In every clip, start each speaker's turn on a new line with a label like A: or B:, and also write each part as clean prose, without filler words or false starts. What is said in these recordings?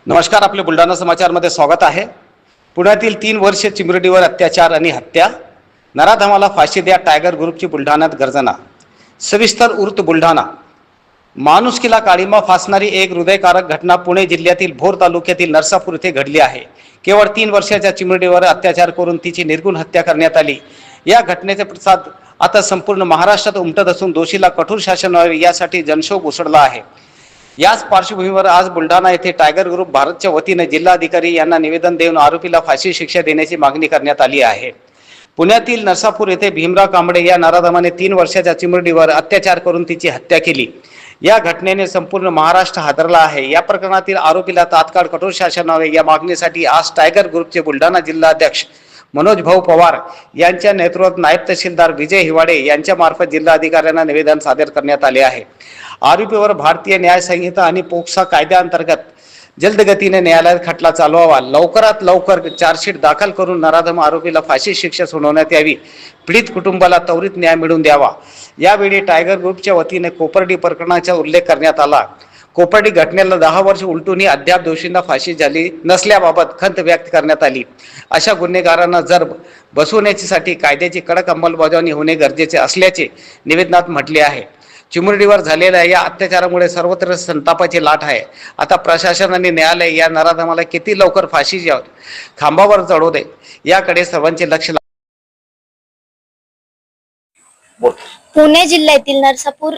A: नमस्कार, आपले बुलढाणा समाचारमध्ये स्वागत आहे. पुण्यातील 3 वर्षे चिमुरडीवर अत्याचार आणि हत्या, नराधमाला फाशी द्या, टायगर ग्रुपची बुलढाण्यात गर्जना. सविस्तर वृत्त. बुलढाणा. माणुसकीला काळिमा फासणारी एक हृदयकारक घटना पुणे जिल्ह्यातील भोर तालुक्यातील नरसापूर येथे घडली आहे. केवळ 3 वर्षाच्या चिमुरडीवर अत्याचार करून तिची निर्घृण हत्या करण्यात आली. या घटनेचे पडसाद आता संपूर्ण महाराष्ट्रात उमटत असून दोषीला कठोर शासन व्हावे यासाठी जनशोक उसळला आहे. याच पार्श्वभूमीवर आज बुलढाणा येथे टायगर ग्रुप भारतच्या वतीने जिल्हाधिकारी यांना निवेदन देऊन आरोपीला फाशी शिक्षा देण्याची मागणी करण्यात आली आहे. पुण्यातील नरसापूर येथे भीमराव कांबळे या नराधमाने 3 वर्षाच्या चिमुरडीवर अत्याचार करून तिची हत्या केली. या घटनेने संपूर्ण महाराष्ट्र हादरला आहे. या प्रकरणातील आरोपीला तात्काळ कठोर शासन व्हावे या मागणीसाठी आज टायगर ग्रुपचे बुलढाणा जिल्हाध्यक्ष मनोज भाऊ पवार यांच्या नेतृत्वात नायब तहसीलदार विजय हिवाडे यांच्या मार्फत जिल्हाधिकाऱ्यांना निवेदन सादर करण्यात आले आहे. आरोपीवर भारतीय न्याय संहिता आणि पोक्सो कायद्याअंतर्गत जलदगतीने न्यायालयात खटला चालवावा, लवकरात लवकर चार्जशीट दाखल करून नराधम आरोपीला फाशी शिक्षा सुनावण्यात यावी, पीडित कुटुंबाला त्वरित न्याय मिळवून द्यावा. यावेळी टायगर ग्रुपच्या वतीने कोपर्डी प्रकरणाचा उल्लेख करण्यात आला. कोपर्डी घटनेला 10 वर्ष उलटूनही अद्याप दोषींना फाशी झाली नसल्याबाबत खंत व्यक्त करण्यात आली. अशा गुन्हेगारांना जर बसवण्यासाठी कायद्याची कडक अंमलबजावणी होणे गरजेचे असल्याचे निवेदनात म्हटले आहे. चिमुरडीवर झालेल्या या अत्याचारामुळे सर्वत्र संतापाची लाट आहे. आता प्रशासन आणि न्यायालय या नराधमाला किती लवकर फाशी खांबावर चढवू दे याकडे सर्वांचे लक्ष.
B: पुणे जिल्ह्यातील नरसापूर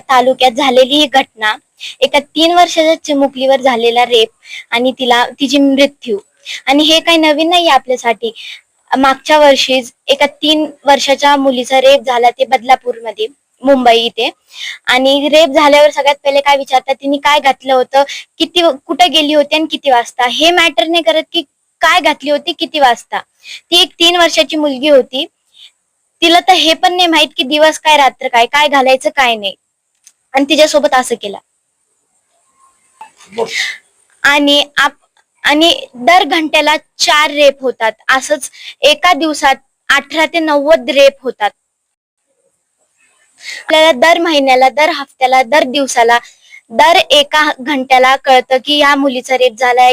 B: तालुक्यात झालेली ही घटना, एका 3 वर्षाच्या चिमुकलीवर झालेला रेप आणि तिची मृत्यू. आणि हे काही नवीन नाही आपल्यासाठी. मागच्या वर्षीच एका 3 वर्षाच्या मुलीचा रेप झाला, ते बदलापूरमध्ये, मुंबई इथे. आणि रेप झाल्यावर सगळ्यात पहिले काय विचारतात, तिने काय घातलं होतं, कुठे गेली होती आणि किती वाजता. हे मॅटर नाही करत की काय घातली होती, किती वाजता. ती एक 3 वर्षाची मुलगी होती. तिला तर हे पण नाही माहित की दिवस काय रात्र काय, काय घालायचं काय नाही. आणि तिच्यासोबत असं केलं. आणि दर घंट्याला 4 रेप होतात. असंच एका दिवसात 18 ते 90 रेप होतात. आपल्याला दर महिन्याला, दर हफ्त्याला, दर दिवसाला, दर एका घंट्याला कळतं की या मुलीचा रेप झाला,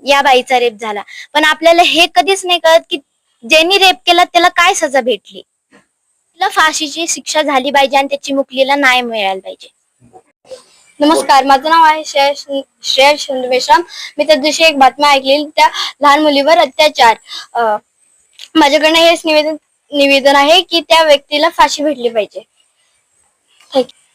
B: या बाईचा रेप झाला. पण आपल्याला हे कधीच नाही कळत की ज्यांनी रेप केला त्याला काय सजा भेटली. तिला फाशीची शिक्षा झाली पाहिजे आणि त्याची मुकलीला न्याय मिळायला पाहिजे.
C: नमस्कार, माझं नाव आहे श्रेयस मेश्राम. मी त्या दिवशी एक बातमी ऐकलेली, त्या लहान मुलीवर अत्याचार. माझ्याकडनं हेच निवेदन आहे की त्या व्यक्तीला फाशी भेटली पाहिजे. थँक्यू.